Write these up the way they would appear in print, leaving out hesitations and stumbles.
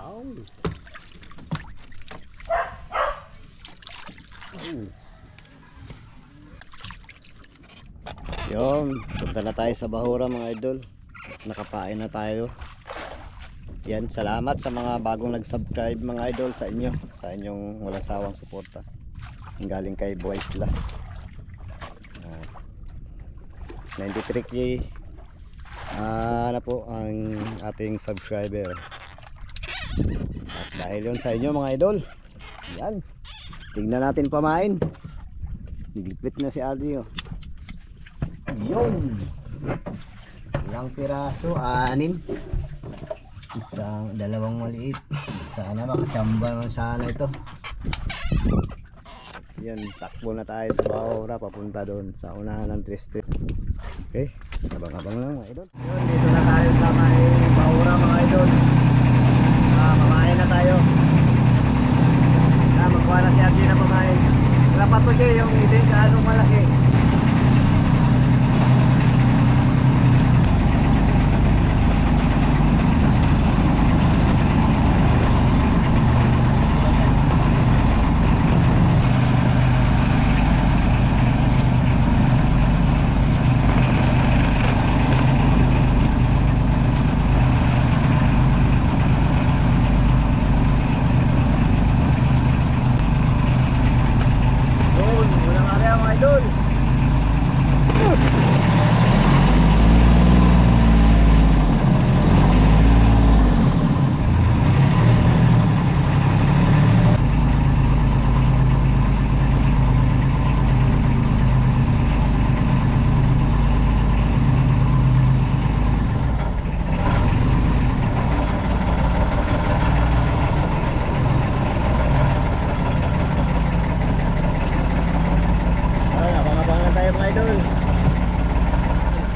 Wow. Yung, punta na tayo sa Bahura mga idol. Nakapain na tayo. Yan, salamat sa mga bagong nag-subscribe mga idol, sa inyo, sa inyong walang sawang suporta. Galing kay Boy Isla. 93k na po ang ating subscriber. At dahil yun sa inyo mga idol, yan, tingnan natin pamain. Niglipit na si RG, oh. Yun, ilang piraso, 6, isang, dalawang maliit. Sana makachamba naman sana ito. Yan, takbo na tayo sa Bahura papunta doon sa unahan ng Tristri. Okay, abang-abang lang mga idol. Yun, dito na tayo sa may Bahura mga idol. Pamain na tayo. Magkuha na si RG na pamain. Wala pa to yung hindi gaano malaki.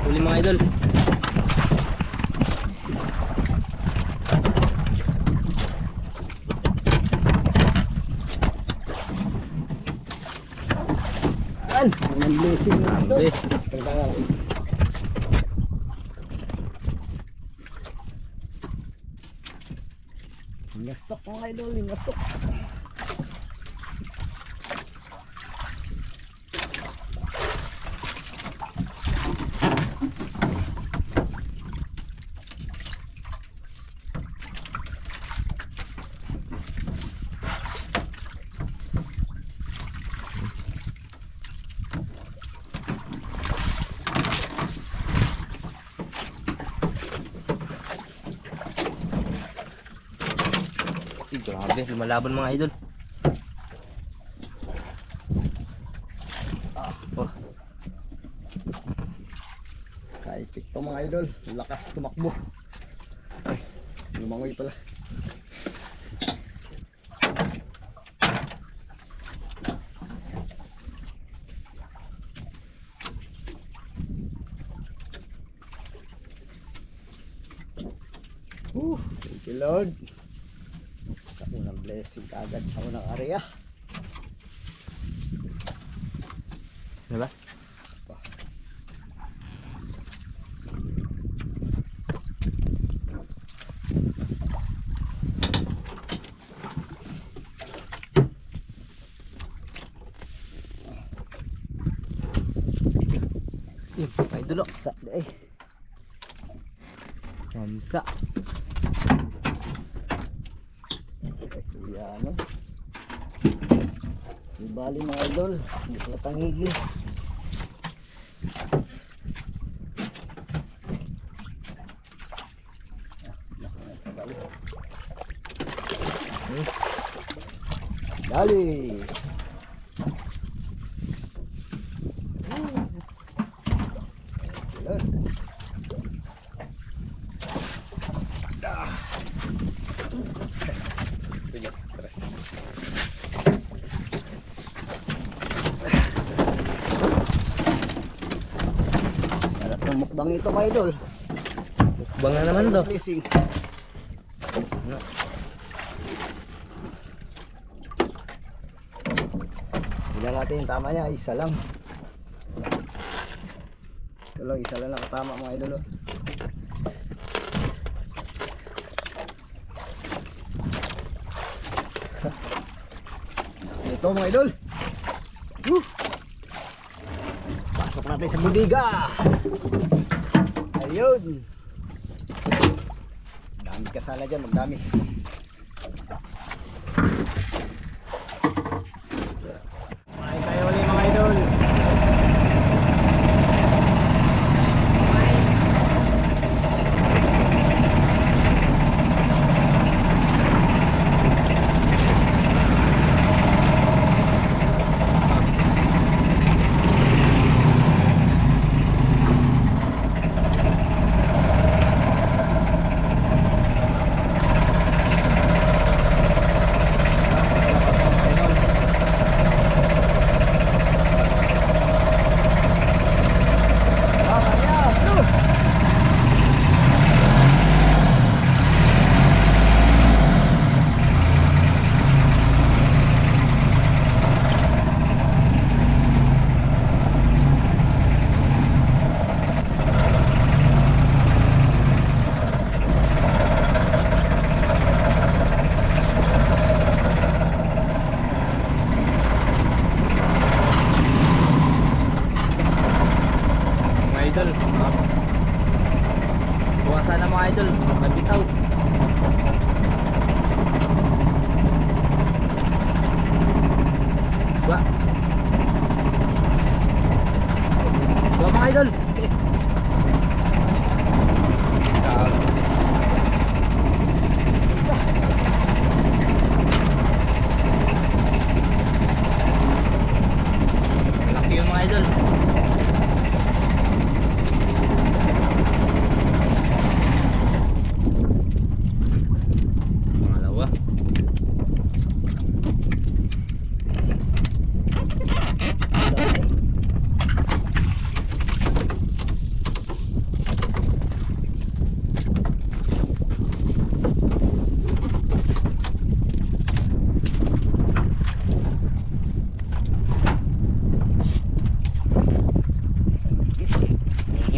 Huli mga idol. An, ang blessing na ito. Nasok mga idol, nasok. Grabe, lumalaban mga idol. Oh. Kahit ito mga idol, lakas tumakbo. Ay, lumangoy pala. Thank you Lord. Unang blessing agad sa unang area. Diba? Ay dulo. Sa day. Kamsa. Ano? Ibali mga idol, hindi pala tangigi. Dali. Mukbang ito mga idol. Mukbang na naman to. Blessing. Bilang natin yung tama niya, isa lang. Ito lang, isa lang nakatama mga idol. to mga idol. Woo! Pasok natin sa budiga. Ayun. Dami kasala dyan, magdami. Kumain tayo ulit mga idol. Idol. Buwasan na mga idol, magbitaw. Ba. Ba mga idol. Laki yung mga idol.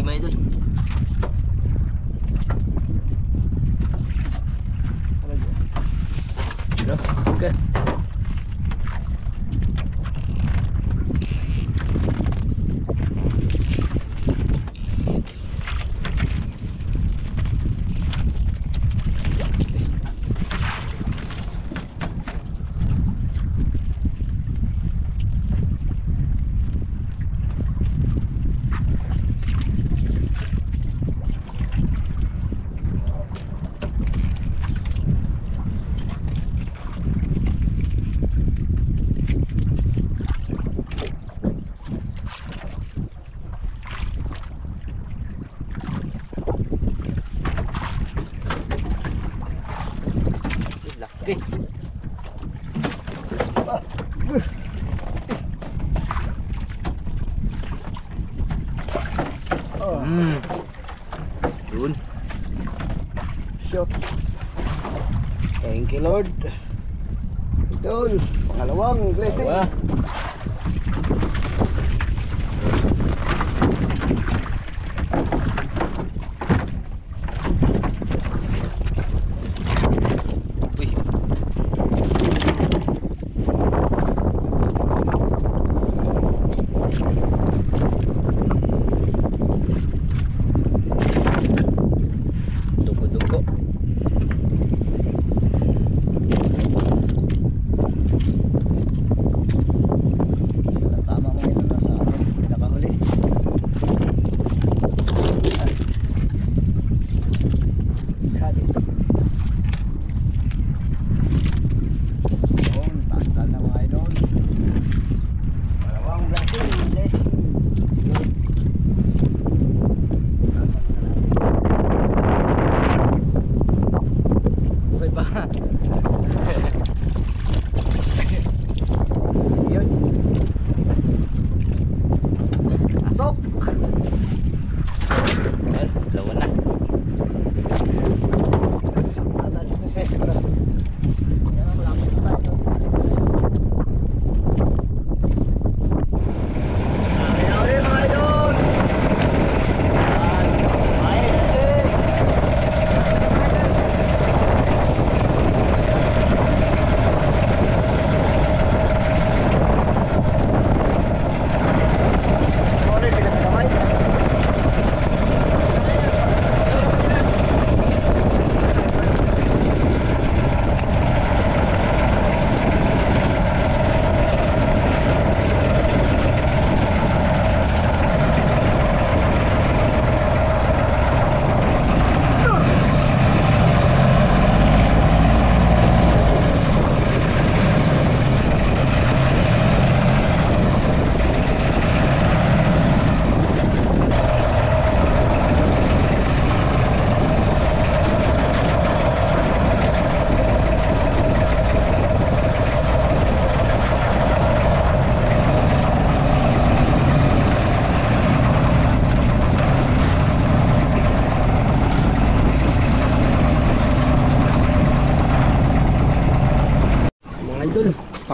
Mga idol. Okay. Laki. Oh, Yun. shot. Thank you Lord. Idol, pangalawang blessing. Dalawa. Uy. Dugo-dugo.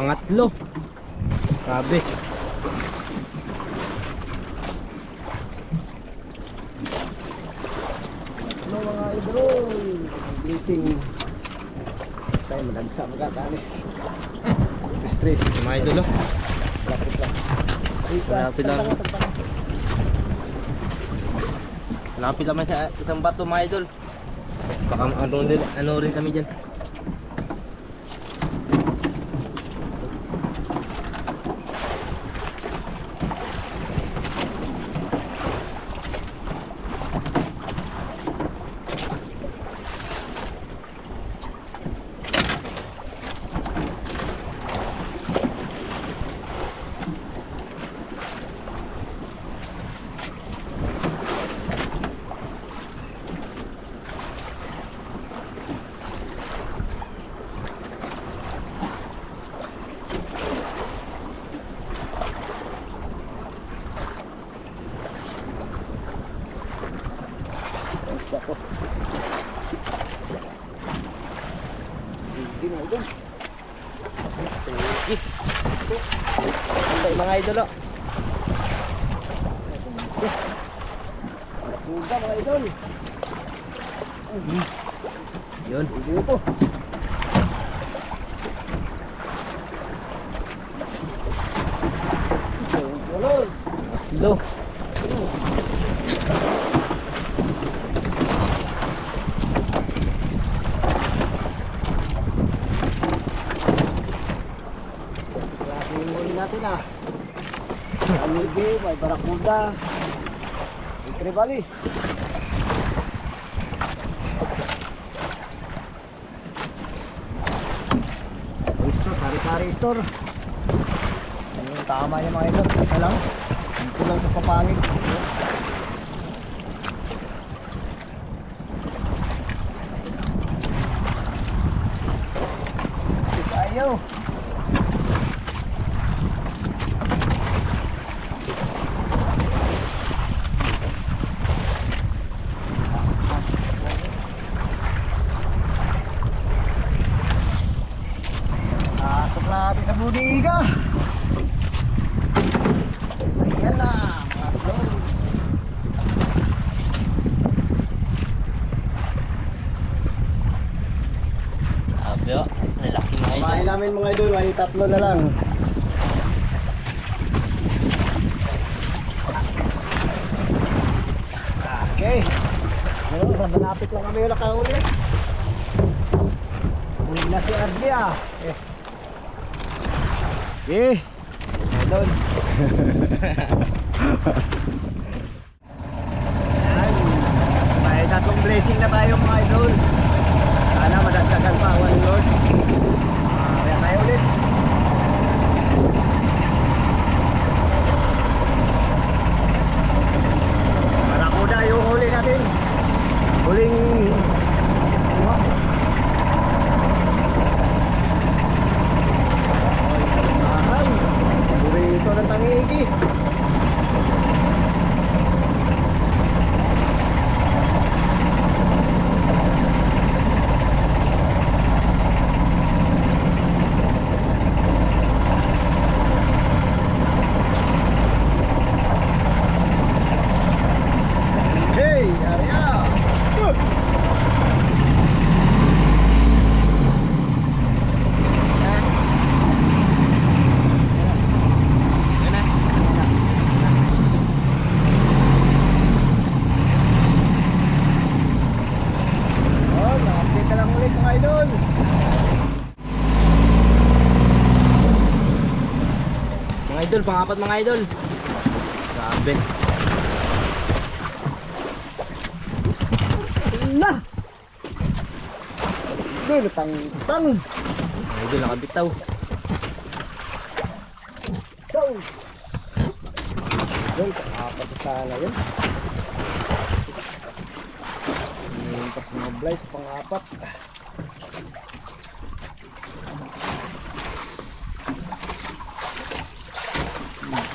Pangatlo. Grabe. Ano mga idol? Blessing. Tayo madagsa magkatanis. Stress. Mga idol, oh. Lapit lang. Lapit lang. Lapit naman sa isang bato, mga idol. Baka ano rin kami dyan. Ako. Hindi na idol. Sige. Ito mga idol, oh. Nakuga mga idol. Yun. Hindi ito. Idol. Ito. Natin Amigi, may barakuda, may tribali. Isto, sari-sari store. Ano yung tama niya mga idol? Isa lang. Dito lang sa papangit. Ayaw. Natin sa budiga. Ayan na mga idol. Grabe, oh. Lalaki mga idol. Kumain namin mga idol ay 3 na lang. Okay. Ngayon sa malapit lang kami yung nakahuli. Huli na si Ardy ah. Idol. Ayan. May 3 blessing na tayo mga idol. Sana madagdagan pa awan ng Lord. Kaya tayo ulit. Barakuda yung huli natin. Huling burrito ng tangigi. Hey, Arya! Mga idol, pang-apat mga idol. Grabe. Na! Tang-tang! Mga idol, nakabitaw. So! Yun, pang-apat sana yun. Pas mga blay sa pang-apat.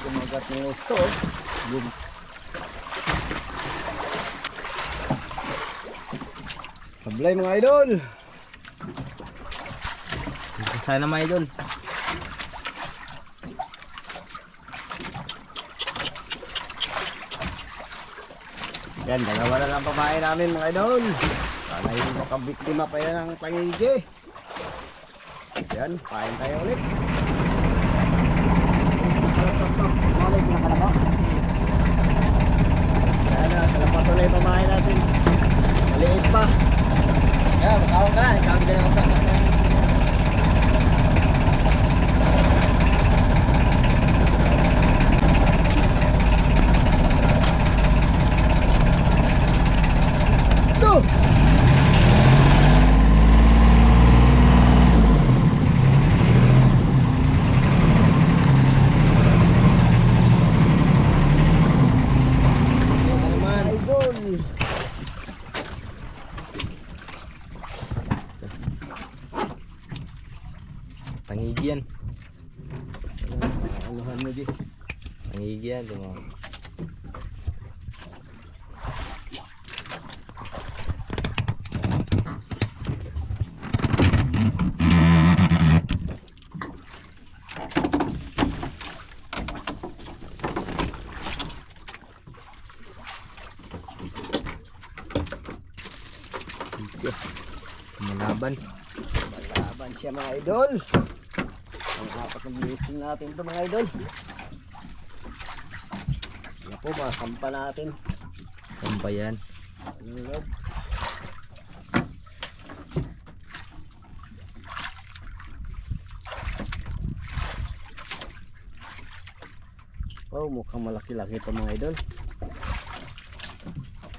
Kumagat ng gusto eh. Yun. Sablay mga idol. Sana mga idol. Yan, dalawa na lang pamain namin mga idol. Sana hindi makabiktima pa yan ng pangigi. Yan, pain tayo ulit. Sana, salamat ulit pamain natin. Maliit pa. Yeah, makawag ka na. Ikaw ka na usak. Pangigi yan. Aluhan mo di. Pangigi yan. Diba? Malaban. Malaban siya mga idol. Ang apat ng blessing natin ito mga idol. Yan po, masampa natin. Sampay yan. Lord. Oh, mukhang malaki-laki ito mga idol.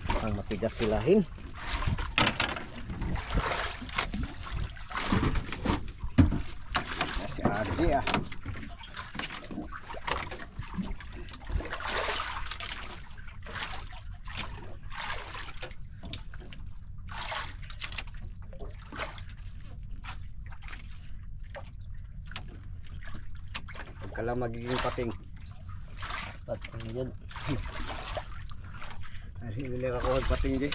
Mukhang matigas silahin. Si RJ ah. Pagka lang magiging pating. Patang dyan. Ay, hindi ako ang pating di.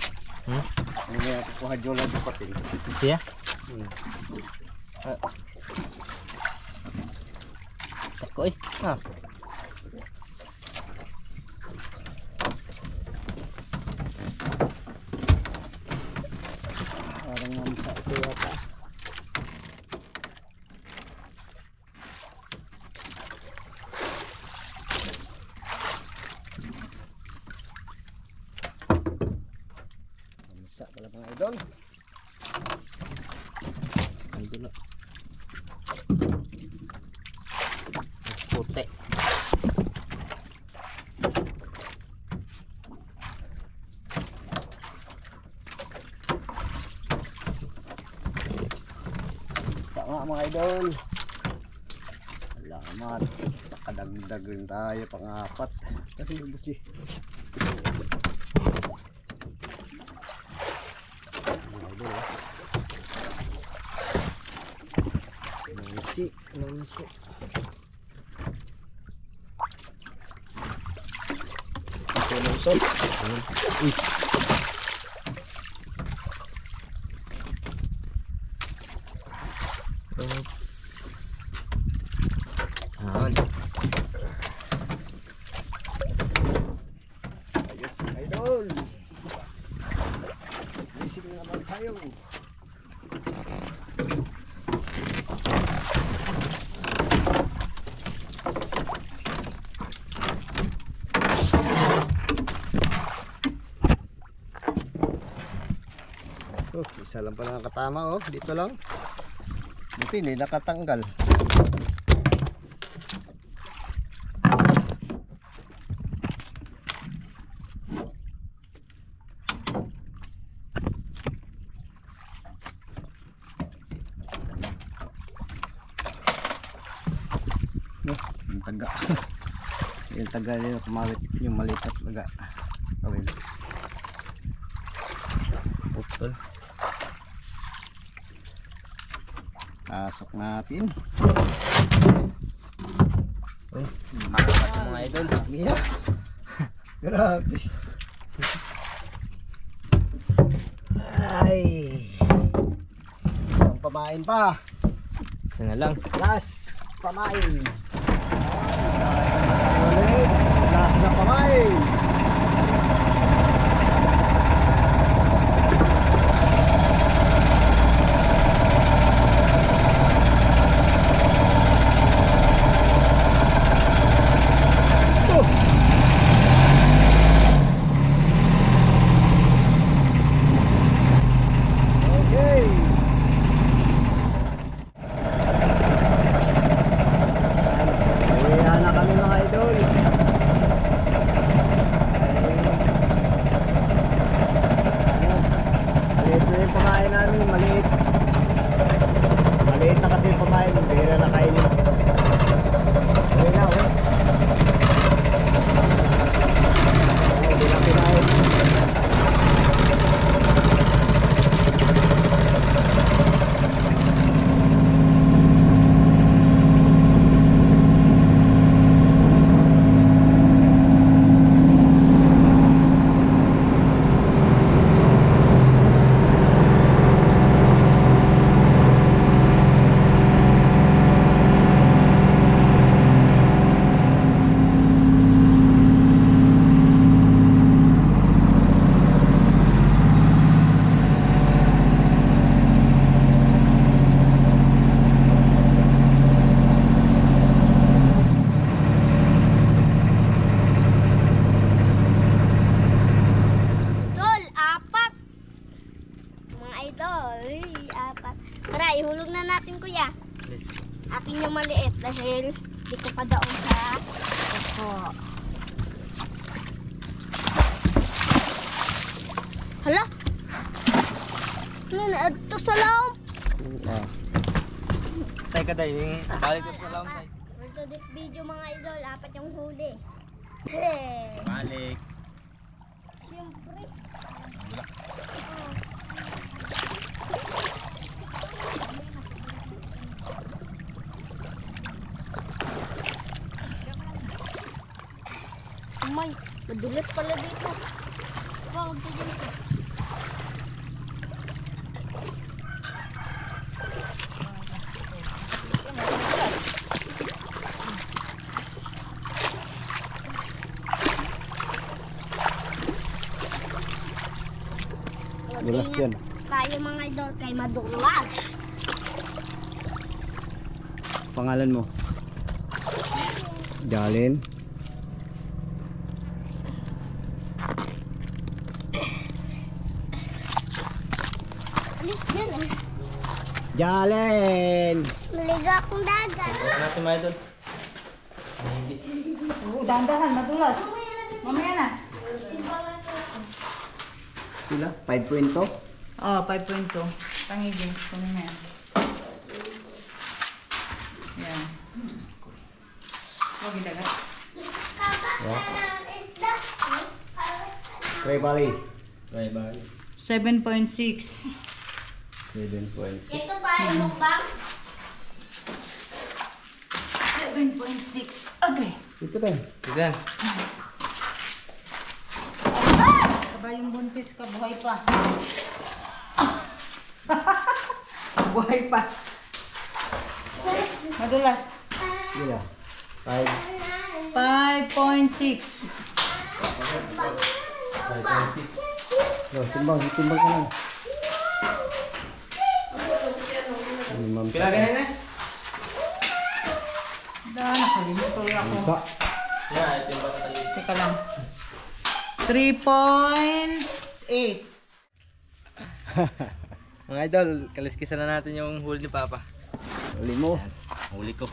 Hindi ako kuha jola ng pating. Siya? Tako eh. Ha? Parang mamsa ito yata. Mamsa pala mga idol. Ando na. Puti. Sa nga mga idol. Salamat. Nakadagdag rin tayo pang-apat. Kasi gusto Nansi. Ito nansot. Uy. Ayan. Ayos idol. Isip na naman tayo. Oh, isa lang pala nakatama oh, dito lang. Buti hindi nakatanggal. No, yung taga. Yung taga nila kumawit yung maliit at taga. Okay. Putol. Pasok natin. Uy. Apat yung mga idol. Miya. Grabe. Ay. Isang pamain pa. Isa na lang. Last pamain. Ulit. Last na pamain. namin maliit. Maliit na kasi yung pamain. Bihira na kainin. Okay na, okay. Hindi na pinahin. Idol, apat. Mga idol, apat. Tara, ihulog na natin kuya. Yes. Akin yung maliit dahil di ko pa daon sa ito. Hala? Ito sa loob. Ah. Tay ka tayo, yung balik ko sa lang tay. For to this video mga idol, apat yung huli. Balik. Siyempre. Umay, madulas pala dito. Wow, dito. Dulas yan. Tayo mga idol kay madulas. Pangalan mo? Jalen. Alis dyan eh. Jalen! Maliga akong dagat. Ano natin mga idol? Hindi. Oo, dahan-dahan, madulas. Mamaya na. Sila? 5.2? Oh, 5.2. Tangigin. Kunin na yan. Yan. Huwag ilagat. Trey Valley. Bye bye. 7.6. 7.6. Ito pa yung mukbang. 7.6. Okay. Ito rin. Sige. Kaba yung buntis ka, buhay pa. Buhay pa. Madulas. Sila? 5. 5.6. No, timbang ka lang. Ma'am sa. Kailangan na. Dahan, nakalimut tuloy ako. Sa. Yeah, ito yung bata tayo. Teka lang. 3.8. Mga idol, kaliskisan na natin yung huli ni Papa. Uli mo. Huli ko.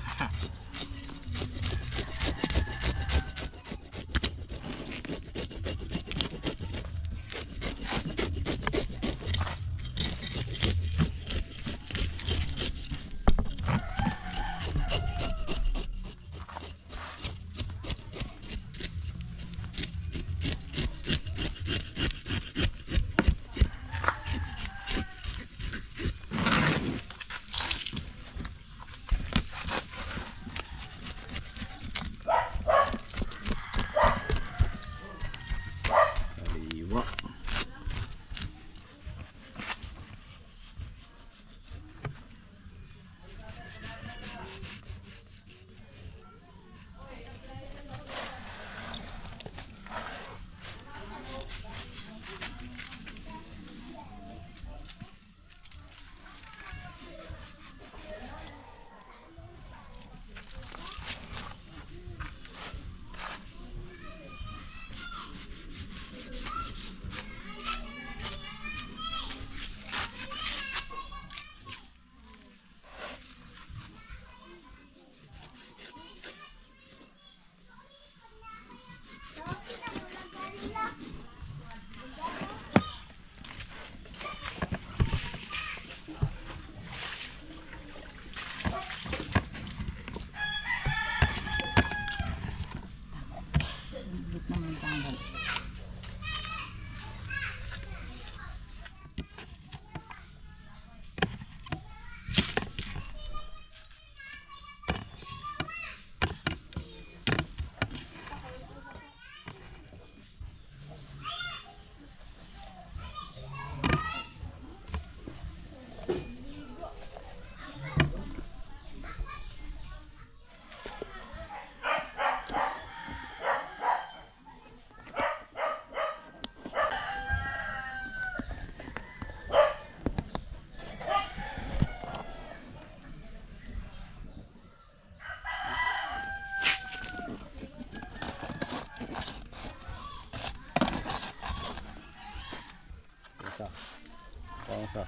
Isa. Pang isa.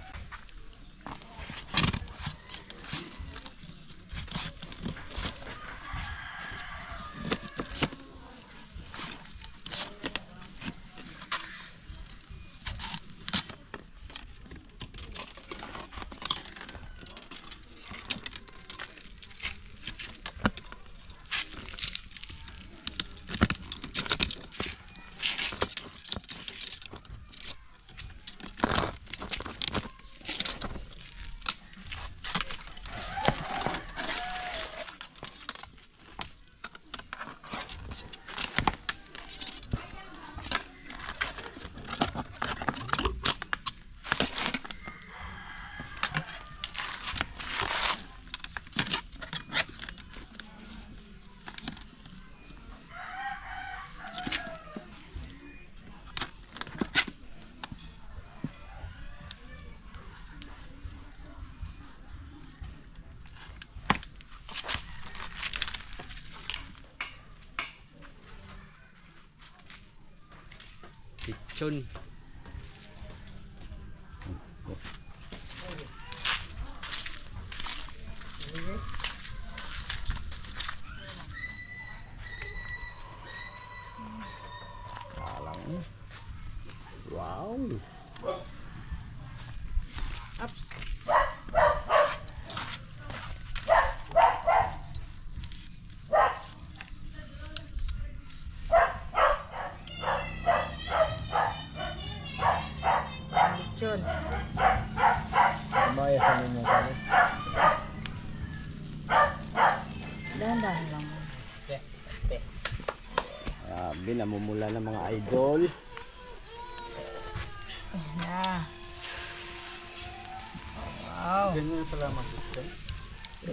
Lechon. Alang. Wow. Lechon. Kumaya sa ninyo kami. Dahan-dahan lang. Grabe, namumula ng mga idol. Ayan na. Wow. Ganyan pala mag-ito.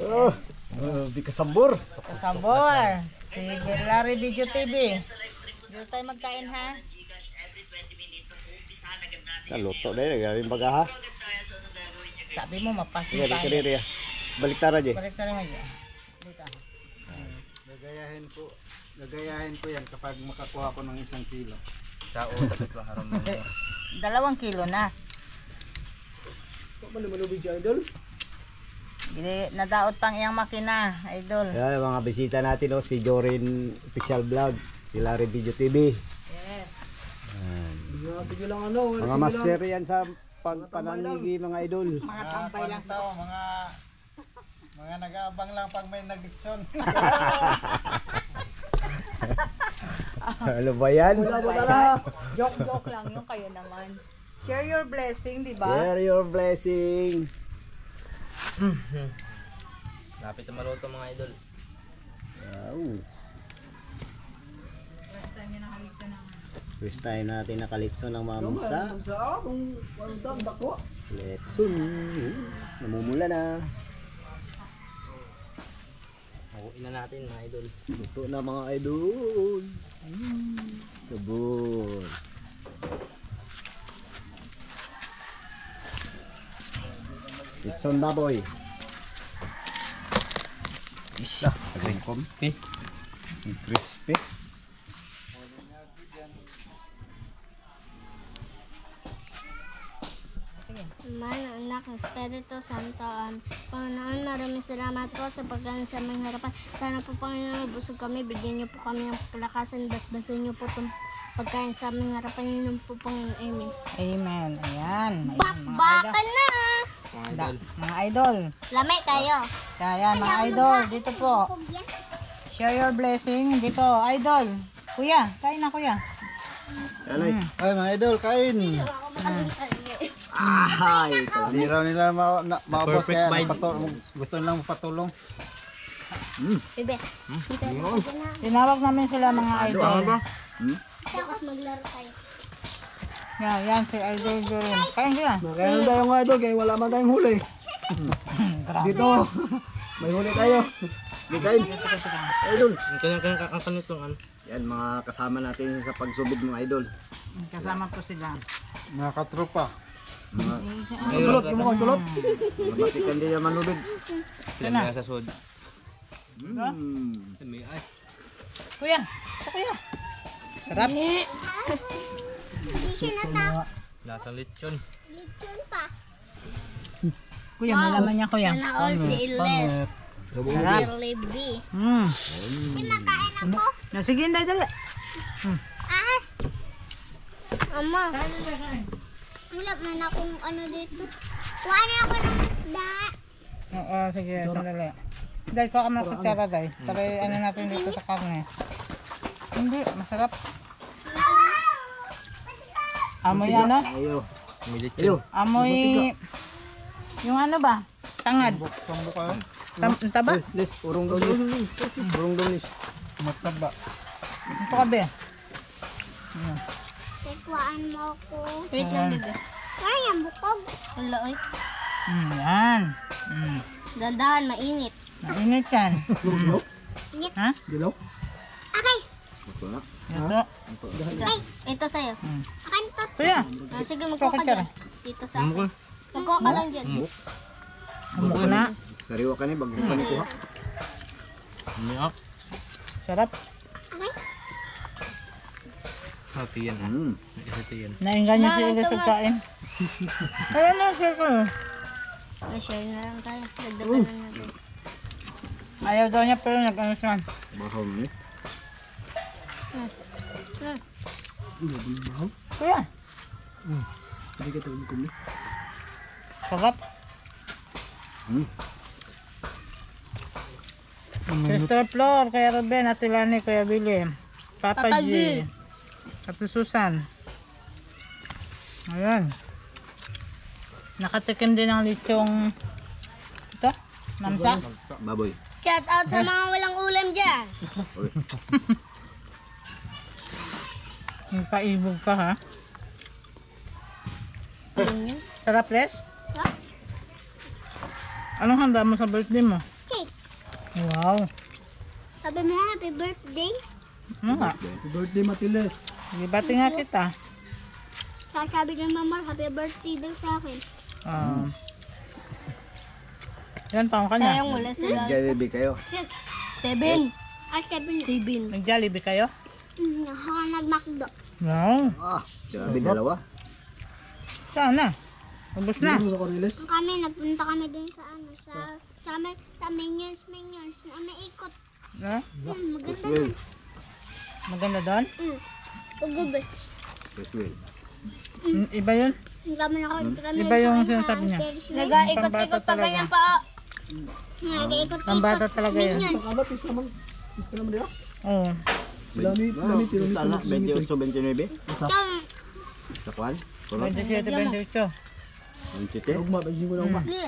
Oh, di kasabor. Kasabor. Sige, Larry Video TV. Dito tayo magkain ha. Naluto na yun, galing baga ha. Sabi mo mapasin Sige, tayo. dito. Balik tara dyan. Balik tayo mo dyan. Dito. Gagayahin ko yan kapag makakuha ko ng 1 kilo. Sa utak ito haram mo. 2 kilo na. Malumalubig si Idol. Nadaot pang iyang makina, idol. Yan, mga bisita natin, oh, si Jorin Official Vlog, si Larry Video TV. Yes. Sige lang ano. Mga master yan sa pagpananigi, mga idol. Mga tambay lang. Tao, mga nag-aabang lang pag may nag-ditson. Ano ba yan? Joke lang yung kayo naman. Share your blessing, di ba? Share your blessing. Lapit na maluto mga idol. Wow. First time yung nakalitsa naman. First time natin nakalitso ng mamsa. Sa kung ano tang dako. Letson. Namumula na. Hakuin na natin mga idol. Luto na mga idol. Sabon. Letson baboy. Isa. Crispy. Crispy. Man, anak ng Espiritu Santo. Panginoon, maraming salamat po sa pagkain sa aming harapan. Sana po, Panginoon, busog kami. Bigyan niyo po kami ng palakasan. Basbasan niyo po itong pagkain sa aming harapan. Yun po, Panginoon. Amen. Amen. Ayan. Bakbakan na! Mga idol. Mga idol. Lamay kayo. Ayan, mga idol. Dito po. Share your blessing. Dito, idol. Kuya, kain na kuya. Alay. Ay mga idol, kain. Ay, Hindi raw nila maubos Perfect kaya bite. gusto nilang magpatulong. Bebe. Tinawag namin sila mga idol. Tapos maglaro tayo. Yan si idol Jorin. Kain sila. Kaya na tayo mga idol, kaya wala man tayong huli. Dito, may huli tayo. Bikain. Idol. Ang kanitong ano. Yan, mga kasama natin sa pagsubid mga idol. Kasama po sila. Mga katropa. Kulot, Yung mga kulot. Mga batikan din yung manubid. Sila sa sud. Mm. May ay. Kuya. Ito kuya. Sarap. Hindi siya natak. Lasang lechon. Lechon pa. Kuya, may laman niya kuya. Sana all si Iles. Sarap. Shirley B. Hindi makain ako. Sige, dali. As! Ama. Wala man akong ano dito. Kuha na ako ng isda. Oo, sige, sandali. Dahil ko ka mga kutsara, dahil. Tabi, ano natin dito sa karne. Hindi, masarap. Amoy ano? Ayo. May lechon. Amoy... Yung ano ba? Tangad. Taba? Les, urong daw nis. Urong daw nis. Mataba. Ito ka, be. Tekwaan mo ako. Wait lang, bebe. Ay, ang bukog. Wala, oy. Yan. Dandahan, mainit. Mainit yan. Dilaw? Ha? Dilaw? Okay. Ito. Ay, ito sa'yo. Akin to. Kuya. Sige, magkuha ka dyan. Dito sa akin. Magkuha ka lang dyan. Amok na. Sariwa ka ni, bago ka ni kuha. Umiyak. Sarap. Okay. Hati yan. Hati yan. Nainggan niya si Ilis sa kain. Kaya na, share ko. Share na lang tayo. Dagdagan na natin. Ayaw daw niya pero nag-ano siya. Bahaw ni. Kuya. Hindi ka tawag kumi. Sarap. Sister Flor, Kuya Ruben, Ate Lani, Kuya Billy, Papa G, Ate Susan. Ayan. Nakatikim din ang lechong ito, mamsa. Baboy. Shout out sa mga walang ulam dyan. Paibog ka ha. Yun yun. Sarap, Les? Sarap. Anong handa mo sa birthday mo? Cake. Wow. Sabi mo happy birthday. Ano nga? Happy birthday, Matiles. Ibati nga kita. Sabi ng mama, happy birthday daw sa akin. Ilan taong ka na? Sayang wala sila. Jollibee kayo. 7. Ah, 7. Nag-Jollibee kayo? Ako nag-McDo. Wow. Grabe, dalawa. Sana. Ubus na. Hindi mo sa Cornelis. Kami, nagpunta kami dun sa ano, sa Minions, na may ikot. Ha? Maganda dun. Maganda doon? Paggabi. Yes, will. Iba yun? Kami kami. Iba yung sinasabi niya. Nag-ikot-ikot pa ganyan pa. Nag-ikot-ikot. Pambata talaga yun. Minions. Saka ba, pista naman nila? Oo. Sila ni Tinomis Sana, na 28, 29. Isa. Sa kwan? 27, 28. 27. Ugma, baisin ko na ugma. Di.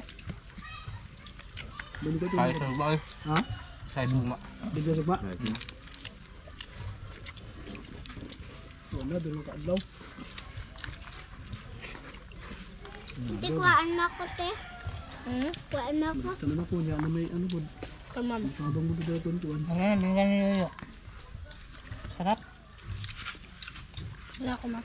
Bili ko ito. Kaya sa ba? Ha? Sa duma. Bili sa ugma. Wala, dalawa ka adlaw. Hindi, kuhaan mo ako, te. Kuhaan mo ako. Basta na po niya, ano may ano po. Kamam. Sabang mo dito ito tuwan. Ayan, binggan niyo yun. Sarap. Wala ko, ma.